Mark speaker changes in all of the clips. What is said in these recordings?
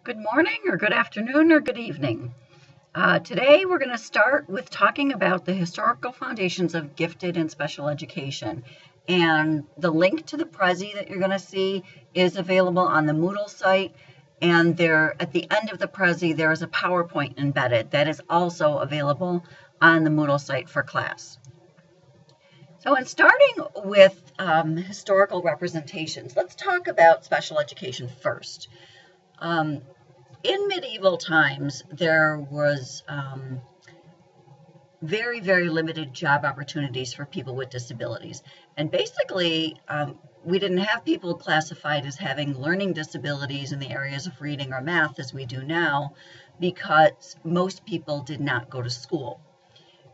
Speaker 1: Good morning, or good afternoon, or good evening. Today we're going to start with talking about the historical foundations of gifted and special education. And the link to the Prezi that you're going to see is available on the Moodle site. And there, at the end of the Prezi, there is a PowerPoint embedded that is also available on the Moodle site for class. So in starting with historical representations, let's talk about special education first. In medieval times, there was very, very limited job opportunities for people with disabilities. And basically, we didn't have people classified as having learning disabilities in the areas of reading or math as we do now, because most people did not go to school.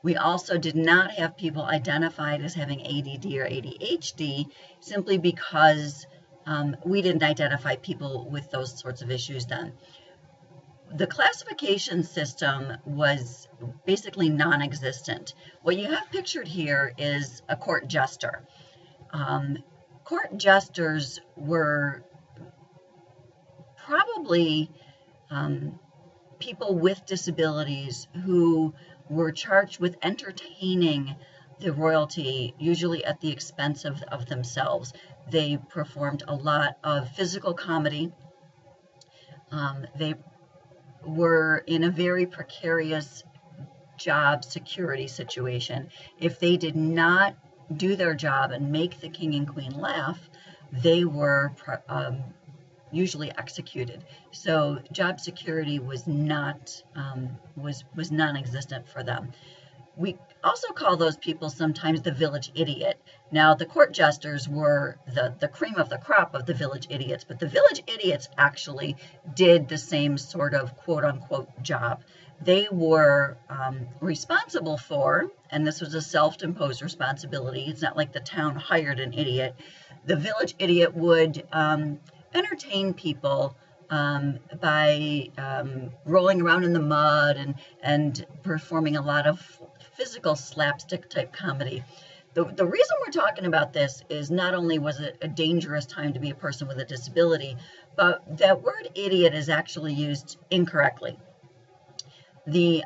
Speaker 1: We also did not have people identified as having ADD or ADHD simply because we didn't identify people with those sorts of issues then. The classification system was basically non-existent. What you have pictured here is a court jester. Court jesters were probably people with disabilities who were charged with entertaining the royalty, usually at the expense of themselves. They performed a lot of physical comedy. They were in a very precarious job security situation. If they did not do their job and make the king and queen laugh, they were usually executed. So job security was not was non-existent for them. We also call those people sometimes the village idiot. Now, the court jesters were the cream of the crop of the village idiots, but the village idiots actually did the same sort of quote-unquote job. They were responsible for, and this was a self-imposed responsibility, it's not like the town hired an idiot. The village idiot would entertain people by rolling around in the mud and performing a lot of physical slapstick type comedy. The reason we're talking about this is not only was it a dangerous time to be a person with a disability, but that word idiot is actually used incorrectly. The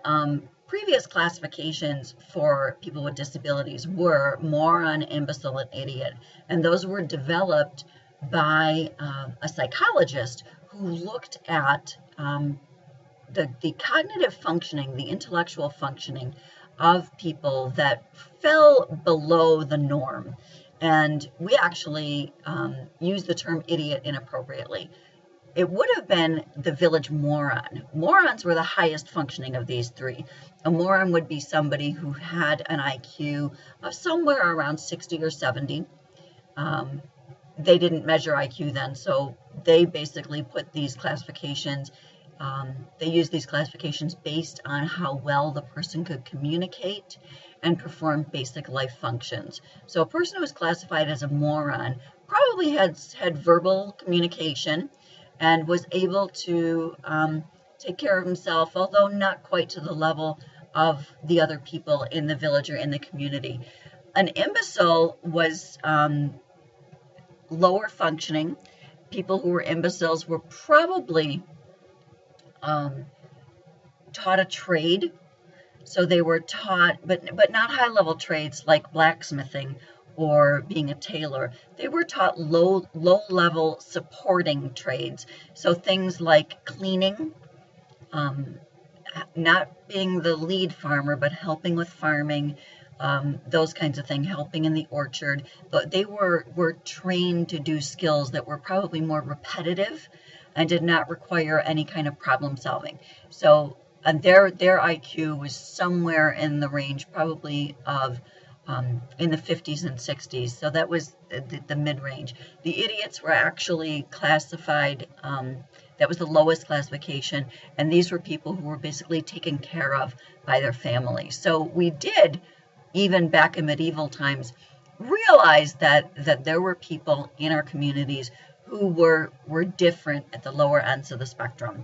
Speaker 1: previous classifications for people with disabilities were moron, imbecile, and idiot, and those were developed by a psychologist who looked at the cognitive functioning, the intellectual functioning of people that fell below the norm. And we actually use the term idiot inappropriately. It would have been the village moron. Morons were the highest functioning of these three. A moron would be somebody who had an IQ of somewhere around 60 or 70. They didn't measure IQ then, so they basically put these classifications, they used these classifications based on how well the person could communicate and perform basic life functions. So a person who was classified as a moron probably had verbal communication and was able to take care of himself, although not quite to the level of the other people in the village or in the community. An imbecile was lower functioning. People who were imbeciles were probably taught a trade. So they were taught, but not high-level trades like blacksmithing or being a tailor. They were taught low-level supporting trades. So things like cleaning, not being the lead farmer, but helping with farming, those kinds of things, helping in the orchard. But they were trained to do skills that were probably more repetitive and did not require any kind of problem solving. So their IQ was somewhere in the range probably of in the 50s and 60s. So that was the mid-range. The idiots were actually classified, that was the lowest classification, and these were people who were basically taken care of by their families. So we did, even back in medieval times, realize that there were people in our communities who were different at the lower ends of the spectrum.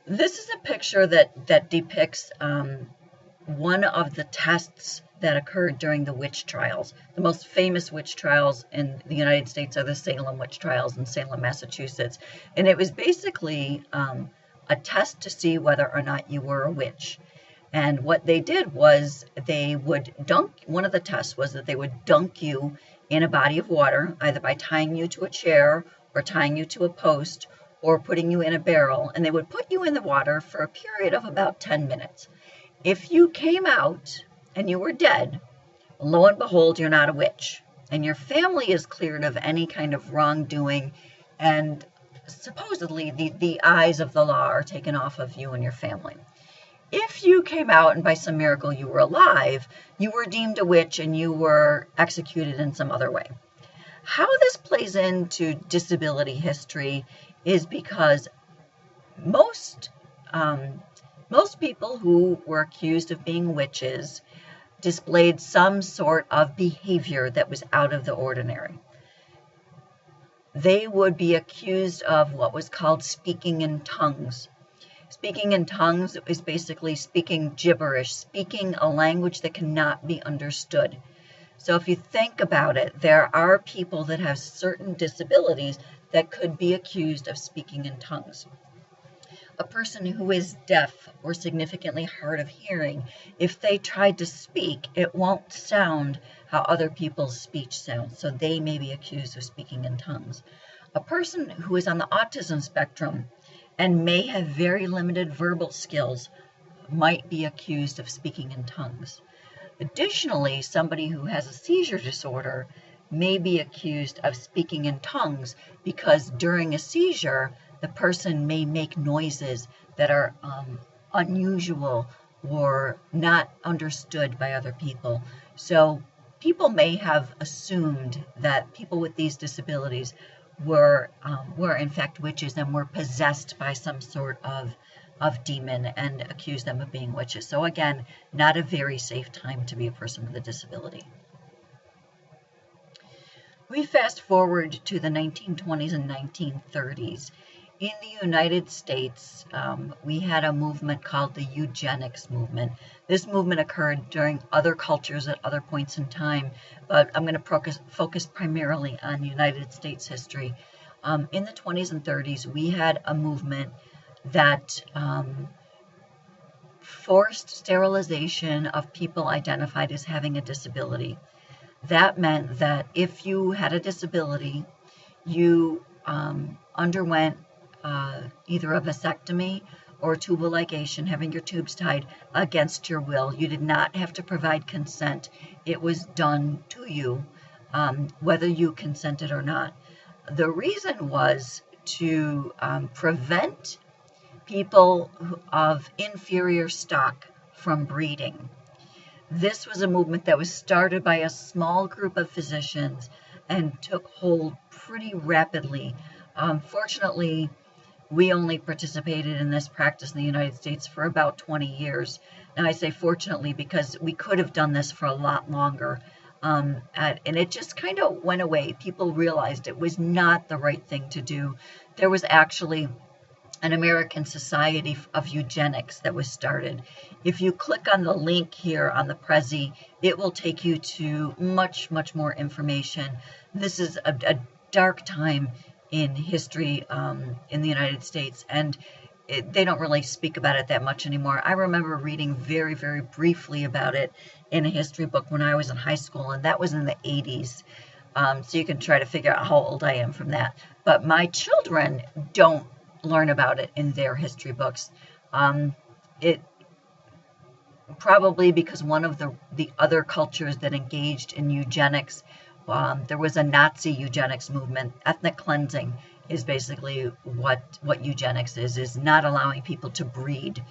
Speaker 1: This is a picture that depicts one of the tests that occurred during the witch trials. The most famous witch trials in the United States are the Salem witch trials in Salem, Massachusetts. And it was basically a test to see whether or not you were a witch. And what they did was they would one of the tests was that they would dunk you in a body of water, either by tying you to a chair or tying you to a post or putting you in a barrel, and they would put you in the water for a period of about 10 minutes. If you came out and you were dead, lo and behold, you're not a witch, and your family is cleared of any kind of wrongdoing, and supposedly the eyes of the law are taken off of you and your family. If you came out and by some miracle you were alive, you were deemed a witch and you were executed in some other way. How this plays into disability history is because most people who were accused of being witches displayed some sort of behavior that was out of the ordinary. They would be accused of what was called speaking in tongues. Speaking in tongues is basically speaking gibberish, speaking a language that cannot be understood. So if you think about it, there are people that have certain disabilities that could be accused of speaking in tongues. A person who is deaf or significantly hard of hearing, if they tried to speak, it won't sound how other people's speech sounds, so they may be accused of speaking in tongues. A person who is on the autism spectrum and may have very limited verbal skills might be accused of speaking in tongues. Additionally, somebody who has a seizure disorder may be accused of speaking in tongues because during a seizure, the person may make noises that are unusual or not understood by other people. So people may have assumed that people with these disabilities were in fact witches and were possessed by some sort of demon and accused them of being witches. So again, not a very safe time to be a person with a disability. We fast forward to the 1920s and 1930s. In the United States, we had a movement called the eugenics movement. This movement occurred during other cultures at other points in time, but I'm going to focus primarily on United States history. In the 20s and 30s, we had a movement that forced sterilization of people identified as having a disability. That meant that if you had a disability, you underwent either a vasectomy or tubal ligation, having your tubes tied against your will. You did not have to provide consent. It was done to you, whether you consented or not. The reason was to prevent people of inferior stock from breeding. This was a movement that was started by a small group of physicians and took hold pretty rapidly. Fortunately, we only participated in this practice in the United States for about 20 years. And I say fortunately because we could have done this for a lot longer. And it just kind of went away. People realized it was not the right thing to do. There was actually an American Society of Eugenics that was started. If you click on the link here on the Prezi, it will take you to much, much more information. This is a dark time in history in the United States, and they don't really speak about it that much anymore. I remember reading very, very briefly about it in a history book when I was in high school, and that was in the 80s. So you can try to figure out how old I am from that. But my children don't learn about it in their history books. It probably because one of the other cultures that engaged in eugenics, there was a Nazi eugenics movement. Ethnic cleansing is basically what eugenics is not allowing people to breed.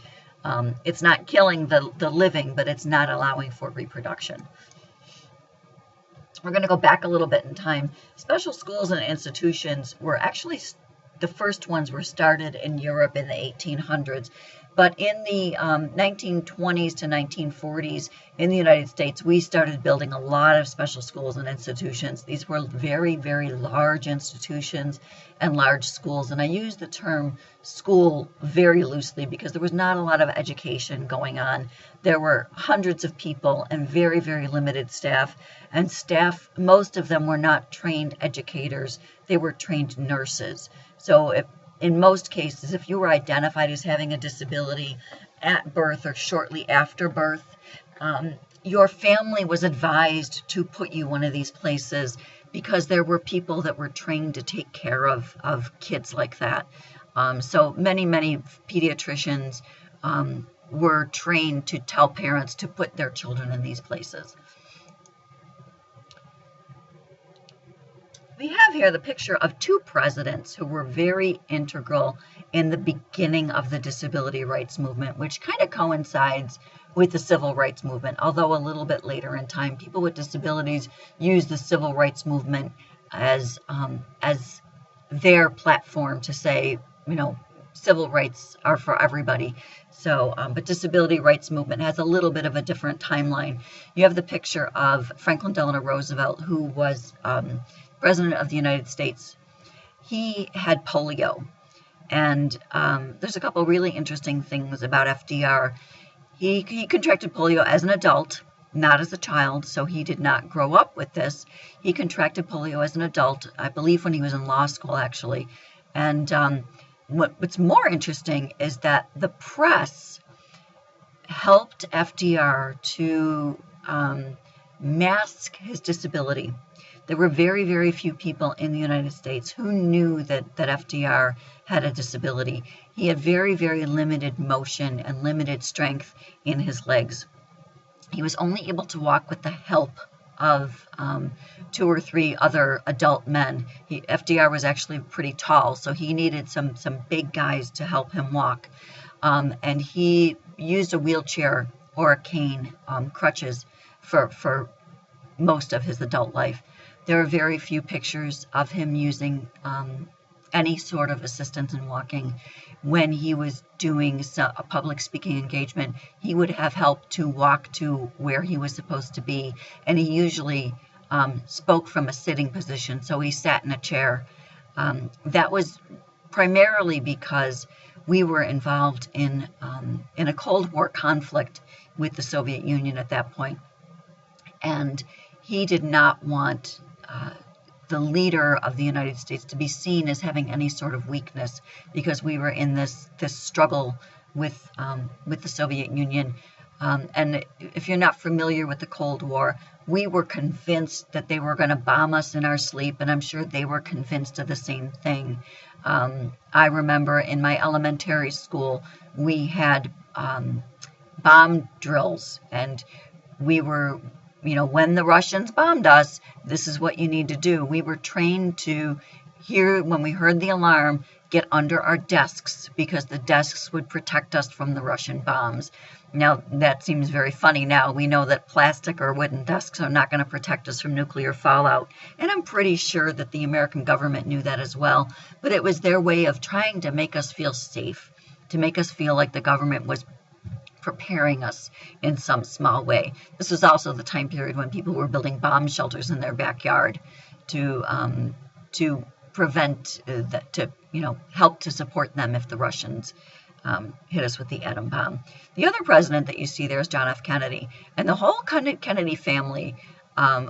Speaker 1: It's not killing the living, but it's not allowing for reproduction. We're going to go back a little bit in time. Special schools and institutions were actually the first ones were started in Europe in the 1800s. But in the 1920s to 1940s in the United States, we started building a lot of special schools and institutions. These were very, very large institutions and large schools. And I use the term school very loosely because there was not a lot of education going on. There were hundreds of people and very, very limited staff. And staff, most of them were not trained educators. They were trained nurses. So in most cases, if you were identified as having a disability at birth or shortly after birth, your family was advised to put you one of these places because there were people that were trained to take care of kids like that. So many pediatricians were trained to tell parents to put their children in these places. We have here the picture of two presidents who were very integral in the beginning of the disability rights movement, which kind of coincides with the civil rights movement, although a little bit later in time. People with disabilities use the civil rights movement as their platform to say, you know, civil rights are for everybody. So, but disability rights movement has a little bit of a different timeline. You have the picture of Franklin Delano Roosevelt, who was President of the United States. He had polio, and there's a couple really interesting things about FDR. He contracted polio as an adult, not as a child, so he did not grow up with this. He contracted polio as an adult, I believe when he was in law school, actually. And what's more interesting is that the press helped FDR to mask his disability. There were very, very few people in the United States who knew that FDR had a disability. He had very, very limited motion and limited strength in his legs. He was only able to walk with the help of 2 or 3 other adult men. FDR was actually pretty tall, so he needed some big guys to help him walk. And he used a wheelchair or a cane, crutches, for most of his adult life. There are very few pictures of him using any sort of assistance in walking. When he was doing a public speaking engagement, he would have help to walk to where he was supposed to be, and he usually spoke from a sitting position, so he sat in a chair. That was primarily because we were involved in a Cold War conflict with the Soviet Union at that point, and he did not want the leader of the United States to be seen as having any sort of weakness, because we were in this struggle with the Soviet Union. And if you're not familiar with the Cold War, we were convinced that they were going to bomb us in our sleep, and I'm sure they were convinced of the same thing. I remember in my elementary school, we had bomb drills, and we were, you know, when the Russians bombed us, this is what you need to do. We were trained to hear, when we heard the alarm, get under our desks, because the desks would protect us from the Russian bombs. Now, that seems very funny now. We know that plastic or wooden desks are not going to protect us from nuclear fallout. And I'm pretty sure that the American government knew that as well. But it was their way of trying to make us feel safe, to make us feel like the government was preparing us in some small way. This was also the time period when people were building bomb shelters in their backyard to prevent that, to, you know, help to support them if the Russians hit us with the atom bomb. The other president that you see there is John F. Kennedy, and the whole Kennedy family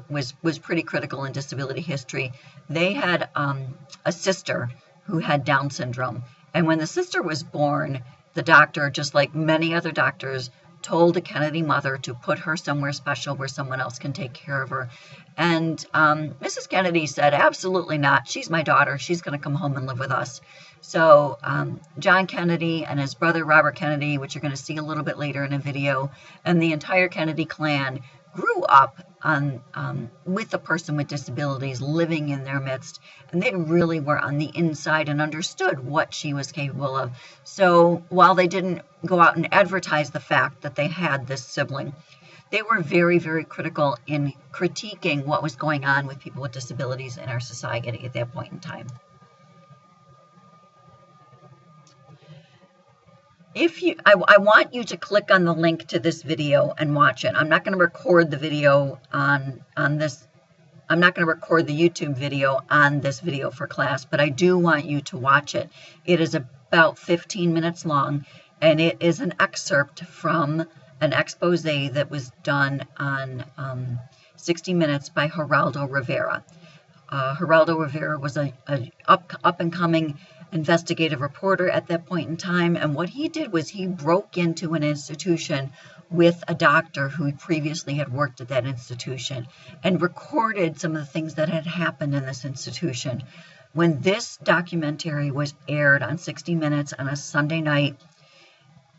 Speaker 1: was pretty critical in disability history. They had a sister who had Down syndrome, and when the sister was born, the doctor, just like many other doctors, told the Kennedy mother to put her somewhere special where someone else can take care of her. And Mrs. Kennedy said, absolutely not. She's my daughter. She's going to come home and live with us. So John Kennedy and his brother Robert Kennedy, which you're going to see a little bit later in a video, and the entire Kennedy clan grew up with a person with disabilities living in their midst, and they really were on the inside and understood what she was capable of. So while they didn't go out and advertise the fact that they had this sibling, they were very, very critical in critiquing what was going on with people with disabilities in our society at that point in time. I want you to click on the link to this video and watch it. I'm not going to record the video on this. I'm not going to record the YouTube video on this video for class, but I do want you to watch it. It is about 15 minutes long, and it is an excerpt from an expose that was done on 60 Minutes by Geraldo Rivera. Geraldo Rivera was a up-and-coming investigative reporter at that point in time, and what he did was he broke into an institution with a doctor who previously had worked at that institution and recorded some of the things that had happened in this institution. When this documentary was aired on 60 Minutes on a Sunday night,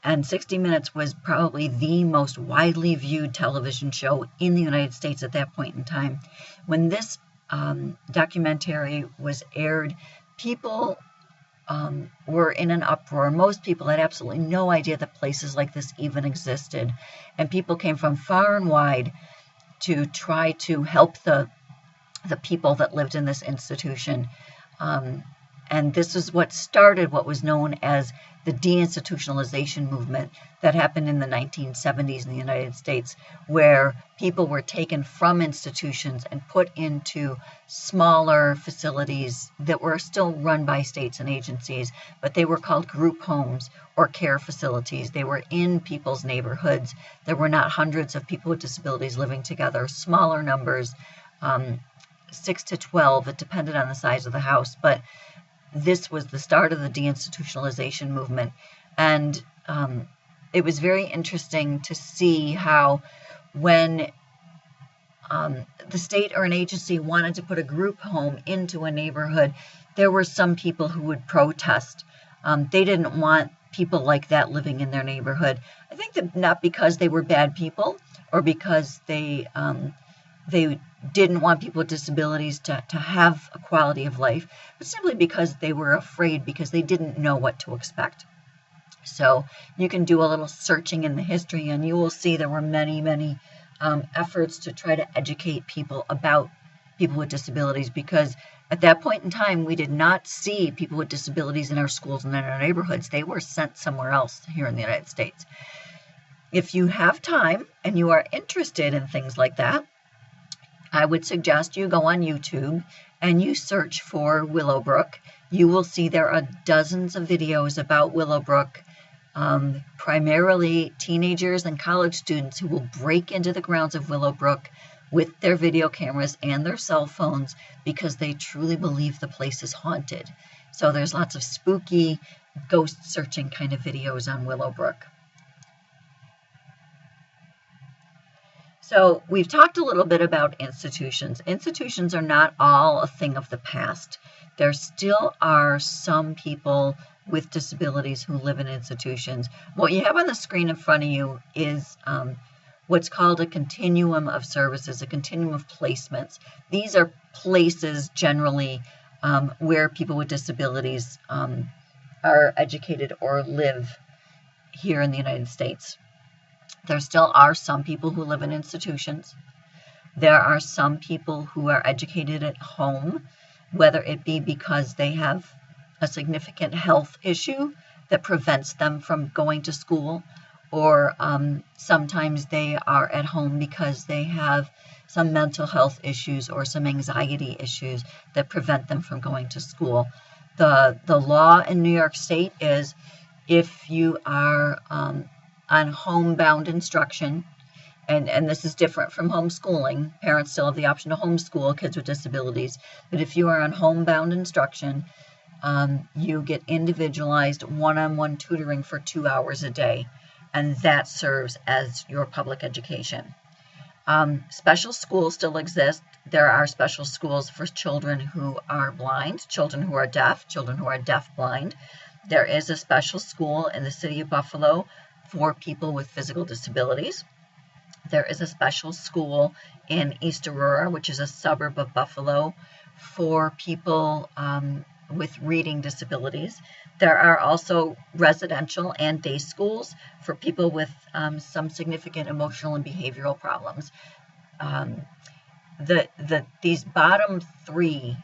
Speaker 1: and 60 Minutes was probably the most widely viewed television show in the United States at that point in time, when this documentary was aired, people were in an uproar. Most people had absolutely no idea that places like this even existed, and people came from far and wide to try to help the people that lived in this institution. And this is what started what was known as the deinstitutionalization movement that happened in the 1970s in the United States, where people were taken from institutions and put into smaller facilities that were still run by states and agencies, but they were called group homes or care facilities. They were in people's neighborhoods. There were not hundreds of people with disabilities living together, smaller numbers, 6 to 12. It depended on the size of the house, but this was the start of the deinstitutionalization movement. And it was very interesting to see how when the state or an agency wanted to put a group home into a neighborhood, there were some people who would protest. They didn't want people like that living in their neighborhood. I think that not because they were bad people or because they didn't want people with disabilities to have a quality of life, but simply because they were afraid, because they didn't know what to expect. So you can do a little searching in the history, and you will see there were many, many efforts to try to educate people about people with disabilities, because at that point in time, we did not see people with disabilities in our schools and in our neighborhoods. They were sent somewhere else here in the United States. If you have time and you are interested in things like that, I would suggest you go on YouTube and you search for Willowbrook. You will see there are dozens of videos about Willowbrook, primarily teenagers and college students who will break into the grounds of Willowbrook with their video cameras and their cell phones because they truly believe the place is haunted. So there's lots of spooky, ghost searching kind of videos on Willowbrook. So we've talked a little bit about institutions. Institutions are not all a thing of the past. There still are some people with disabilities who live in institutions. What you have on the screen in front of you is what's called a continuum of services, a continuum of placements. These are places generally where people with disabilities are educated or live here in the United States. There still are some people who live in institutions. There are some people who are educated at home, whether it be because they have a significant health issue that prevents them from going to school, or sometimes they are at home because they have some mental health issues or some anxiety issues that prevent them from going to school. The law in New York State is if you are on homebound instruction, and this is different from homeschooling. Parents still have the option to homeschool kids with disabilities, but if you are on homebound instruction, you get individualized one-on-one tutoring for 2 hours a day, and that serves as your public education. Special schools still exist. There are special schools for children who are blind, children who are deaf, children who are deaf-blind. There is a special school in the city of Buffalo for people with physical disabilities. There is a special school in East Aurora, which is a suburb of Buffalo, for people with reading disabilities. There are also residential and day schools for people with some significant emotional and behavioral problems. These bottom three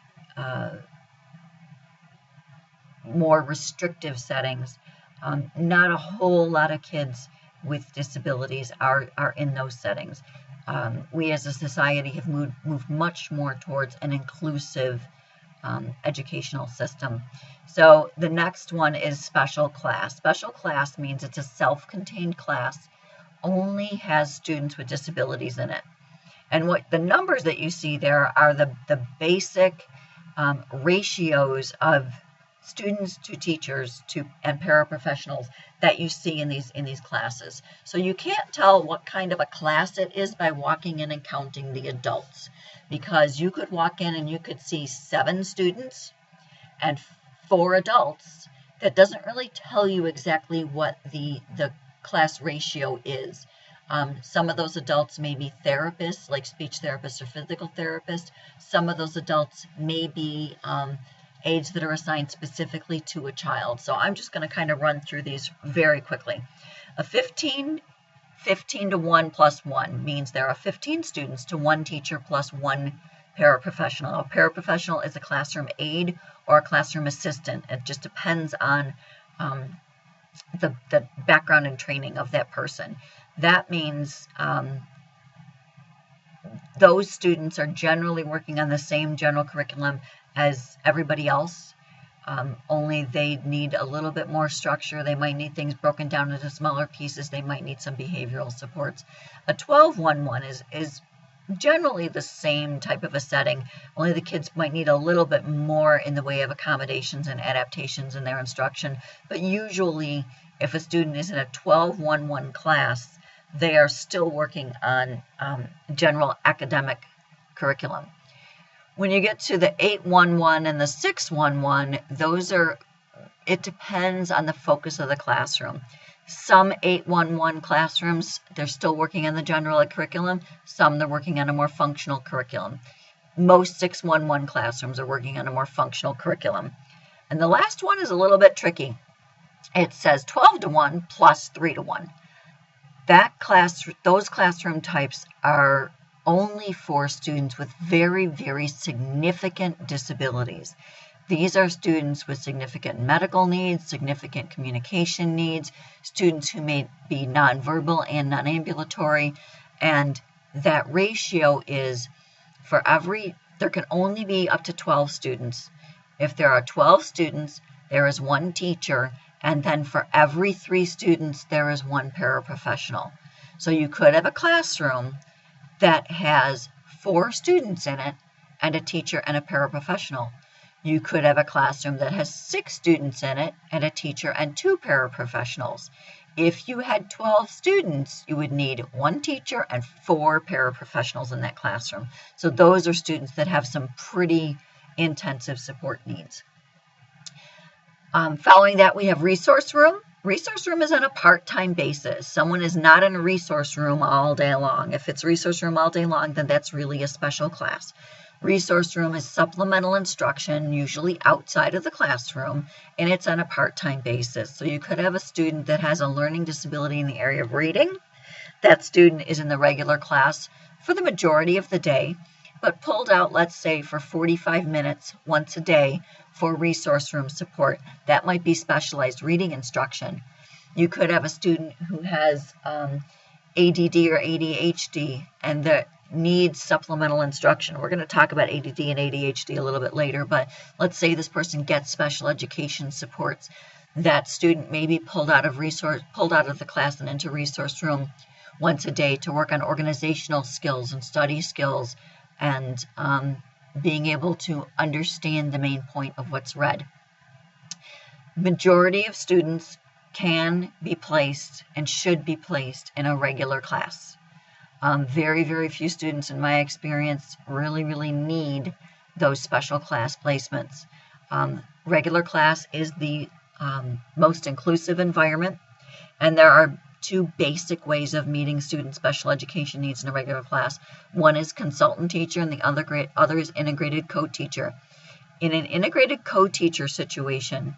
Speaker 1: more restrictive settings Not a whole lot of kids with disabilities are in those settings. We as a society have moved much more towards an inclusive educational system. So the next one is special class. Special class means it's a self-contained class, only has students with disabilities in it. And what the numbers that you see there are the basic ratios of students to teachers and paraprofessionals that you see in these classes. So you can't tell what kind of a class it is by walking in and counting the adults, because you could walk in and you could see 7 students and 4 adults. That doesn't really tell you exactly what the class ratio is. Some of those adults may be therapists, like speech therapists or physical therapists. Some of those adults may be aides that are assigned specifically to a child. So I'm just going to kind of run through these very quickly. A 15 to 1 plus 1 means there are 15 students to 1 teacher plus 1 paraprofessional. A paraprofessional is a classroom aide or a classroom assistant. It just depends on the background and training of that person. That means those students are generally working on the same general curriculum as everybody else, only they need a little bit more structure. They might need things broken down into smaller pieces. They might need some behavioral supports. A 12-1-1 is generally the same type of a setting, only the kids might need a little bit more in the way of accommodations and adaptations in their instruction. But usually, if a student is in a 12-1-1 class, they are still working on general academic curriculum. When you get to the 8-1-1 and the 6-1-1, it depends on the focus of the classroom. Some 8-1-1 classrooms, they're still working on the general ed curriculum. Some they're working on a more functional curriculum. Most 6-1-1 classrooms are working on a more functional curriculum. And the last one is a little bit tricky. It says 12-1 plus 3-1. Those classroom types are only for students with very, very significant disabilities. These are students with significant medical needs, significant communication needs, students who may be nonverbal and non-ambulatory, and that ratio is there can only be up to 12 students. If there are 12 students, there is 1 teacher, and then for every 3 students, there is 1 paraprofessional. So you could have a classroom that has 4 students in it and a teacher and a paraprofessional. You could have a classroom that has 6 students in it and a teacher and 2 paraprofessionals. If you had 12 students, you would need 1 teacher and 4 paraprofessionals in that classroom. So those are students that have some pretty intensive support needs. Following that, we have resource room. Resource room is on a part-time basis. Someone is not in a resource room all day long. If it's resource room all day long, then that's really a special class. Resource room is supplemental instruction, usually outside of the classroom, and it's on a part-time basis. So you could have a student that has a learning disability in the area of reading. That student is in the regular class for the majority of the day, but pulled out, let's say, for 45 minutes once a day for resource room support. That might be specialized reading instruction. You could have a student who has ADD or ADHD and that needs supplemental instruction. We're going to talk about ADD and ADHD a little bit later, but let's say this person gets special education supports. That student may be pulled out of the class and into resource room once a day to work on organizational skills and study skills and being able to understand the main point of what's read. Majority of students can be placed and should be placed in a regular class. Very, very few students, in my experience, really need those special class placements. Regular class is the most inclusive environment, and there are 2 basic ways of meeting student special education needs in a regular class. One is consultant teacher, and the other is integrated co-teacher. In an integrated co-teacher situation,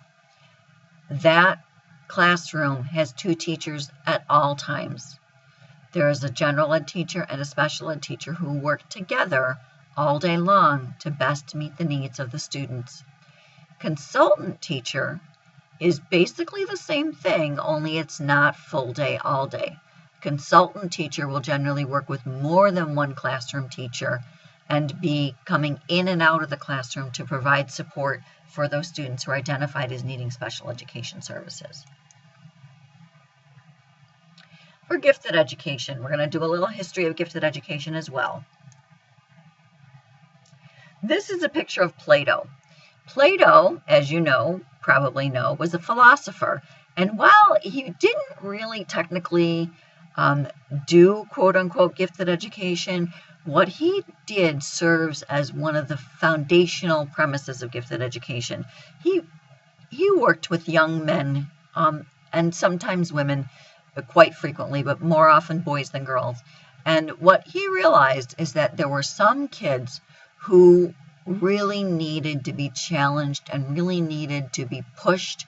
Speaker 1: that classroom has 2 teachers at all times. There is a general ed teacher and a special ed teacher who work together all day long to best meet the needs of the students. Consultant teacher is basically the same thing, only it's not full day, all day. Consultant teacher will generally work with more than one classroom teacher and be coming in and out of the classroom to provide support for those students who are identified as needing special education services. For gifted education, we're going to do a little history of gifted education as well. This is a picture of Plato. Plato, as you know, probably know, was a philosopher. And while he didn't really technically do quote-unquote gifted education, what he did serves as one of the foundational premises of gifted education. He worked with young men and sometimes women, quite frequently, but more often boys than girls. And what he realized is that there were some kids who really needed to be challenged and really needed to be pushed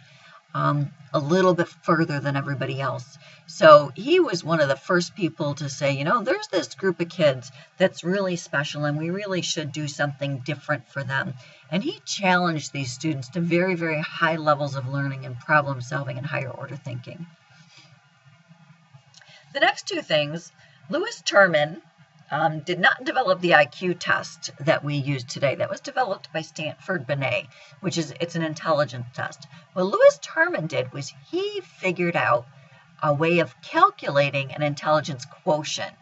Speaker 1: a little bit further than everybody else. So he was one of the first people to say, you know, there's this group of kids that's really special and we really should do something different for them. And he challenged these students to very, very high levels of learning and problem solving and higher order thinking. The next two things, Lewis Terman did not develop the IQ test that we use today. That was developed by Stanford Binet, it's an intelligence test. What Lewis Terman did was he figured out a way of calculating an intelligence quotient,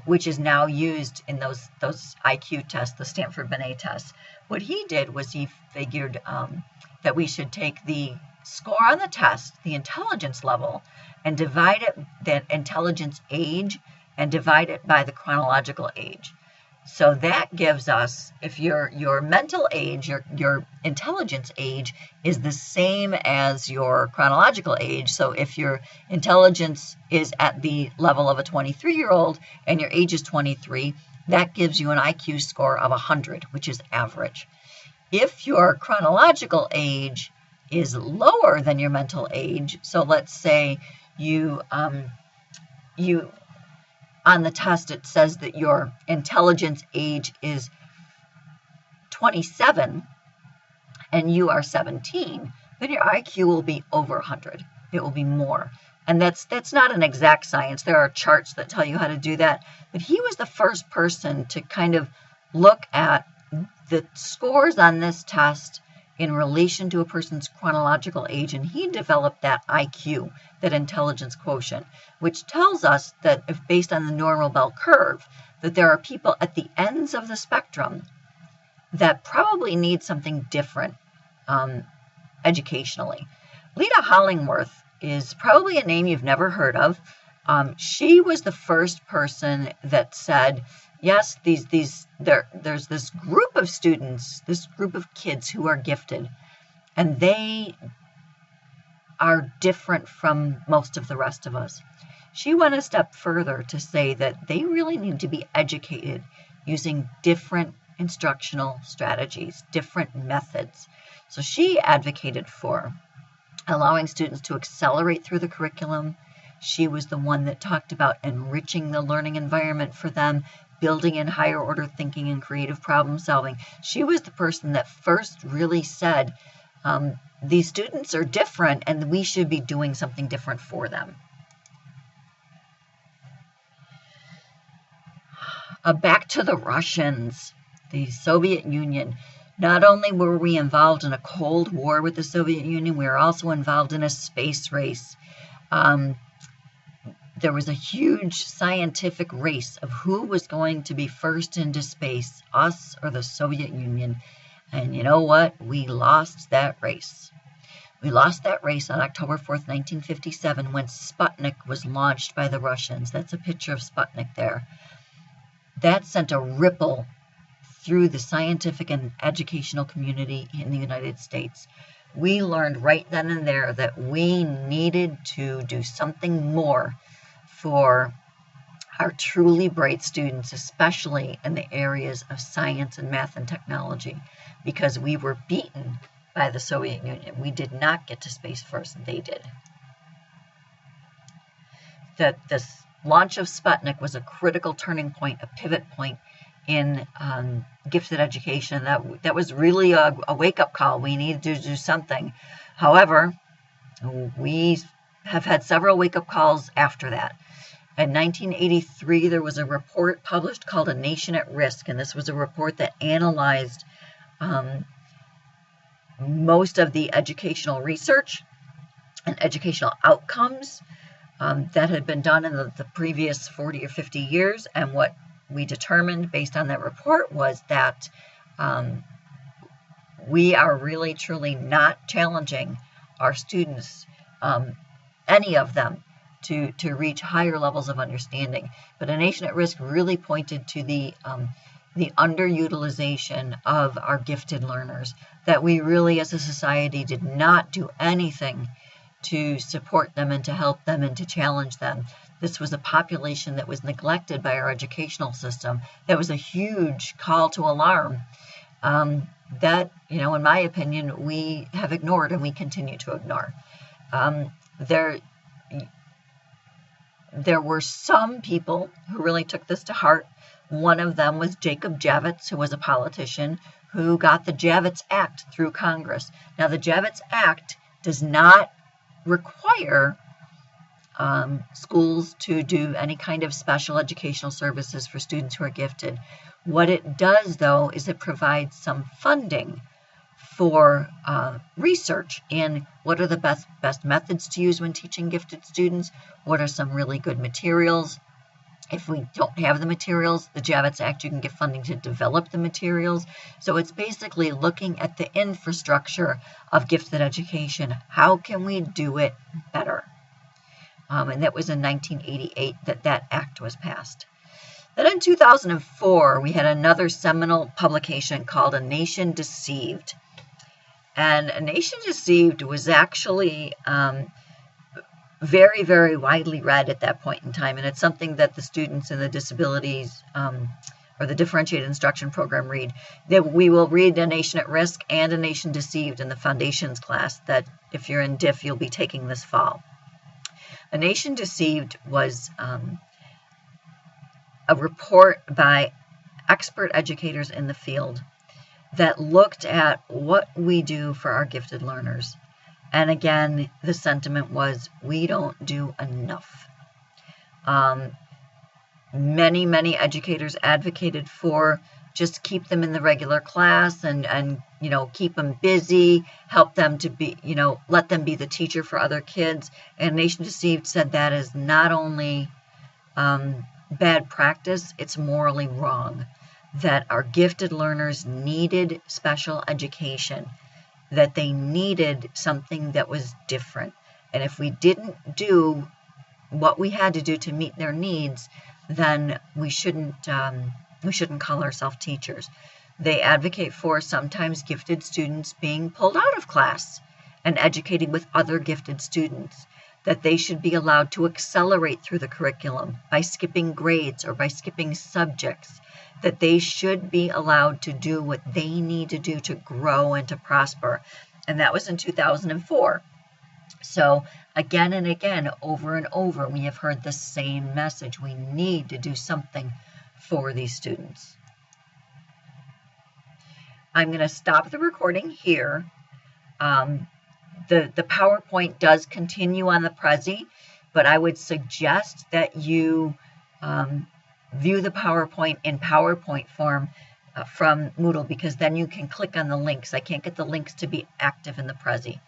Speaker 1: which is now used in those IQ tests, the Stanford Binet tests. What he did was he figured that we should take the score on the test, the intelligence level, and divide it, the intelligence age, and divide it by the chronological age. So that gives us, if your mental age, your intelligence age is the same as your chronological age. So if your intelligence is at the level of a 23-year-old and your age is 23, that gives you an IQ score of 100, which is average. If your chronological age is lower than your mental age, so let's say you on the test, it says that your intelligence age is 27 and you are 17, then your IQ will be over 100. It will be more. And that's not an exact science. There are charts that tell you how to do that. But he was the first person to kind of look at the scores on this test in relation to a person's chronological age, and he developed that IQ, that intelligence quotient, which tells us that if based on the normal bell curve, that there are people at the ends of the spectrum that probably need something different educationally. Lita Hollingworth is probably a name you've never heard of. She was the first person that said, yes, there's this group of students, this group of kids who are gifted, and they are different from most of the rest of us. She went a step further to say that they really need to be educated using different instructional strategies, different methods. So she advocated for allowing students to accelerate through the curriculum. She was the one that talked about enriching the learning environment for them, building in higher order thinking and creative problem solving. She was the person that first really said, these students are different and we should be doing something different for them. Back to the Russians, the Soviet Union. Not only were we involved in a Cold War with the Soviet Union, we were also involved in a space race. There was a huge scientific race of who was going to be first into space, us or the Soviet Union. And you know what? We lost that race. We lost that race on October 4th, 1957, when Sputnik was launched by the Russians. That's a picture of Sputnik there. That sent a ripple through the scientific and educational community in the United States. We learned right then and there that we needed to do something more for our truly bright students, especially in the areas of science and math and technology, because we were beaten by the Soviet Union. We did not get to space first, they did. This launch of Sputnik was a critical turning point, a pivot point in gifted education. That was really a wake-up call. We needed to do something. However, we have had several wake-up calls after that. In 1983, there was a report published called A Nation at Risk, and this was a report that analyzed most of the educational research and educational outcomes that had been done in the previous 40 or 50 years. And what we determined based on that report was that we are really, truly not challenging our students, any of them, to reach higher levels of understanding. But A Nation at Risk really pointed to the underutilization of our gifted learners, that we really as a society did not do anything to support them and to help them and to challenge them. This was a population that was neglected by our educational system. That was a huge call to alarm that, in my opinion, we have ignored and we continue to ignore. There were some people who really took this to heart. One of them was Jacob Javits, who was a politician who got the Javits Act through Congress. Now, the Javits Act does not require schools to do any kind of special educational services for students who are gifted. What it does, though, is it provides some funding for research in what are the best methods to use when teaching gifted students, what are some really good materials. If we don't have the materials, the Javits Act, you can get funding to develop the materials. So it's basically looking at the infrastructure of gifted education. How can we do it better? And that was in 1988 that act was passed. Then in 2004, we had another seminal publication called A Nation Deceived. And A Nation Deceived was actually very, very widely read at that point in time. And it's something that the students in the disabilities or the differentiated instruction program read. That we will read A Nation at Risk and A Nation Deceived in the foundations class that if you're in DIF, you'll be taking this fall. A Nation Deceived was a report by expert educators in the field that looked at what we do for our gifted learners. And again, the sentiment was, we don't do enough. Many, many educators advocated for just keep them in the regular class and keep them busy, help them to be, let them be the teacher for other kids. And Nation Deceived said that is not only bad practice, it's morally wrong. That our gifted learners needed special education, that they needed something that was different. And if we didn't do what we had to do to meet their needs, then we shouldn't call ourselves teachers. They advocate for sometimes gifted students being pulled out of class and educated with other gifted students, that they should be allowed to accelerate through the curriculum by skipping grades or by skipping subjects, that they should be allowed to do what they need to do to grow and to prosper. And that was in 2004. So again and again, over and over, we have heard the same message. We need to do something for these students. I'm going to stop the recording here. The PowerPoint does continue on the Prezi, but I would suggest that you view the PowerPoint in PowerPoint form from Moodle, because then you can click on the links. I can't get the links to be active in the Prezi.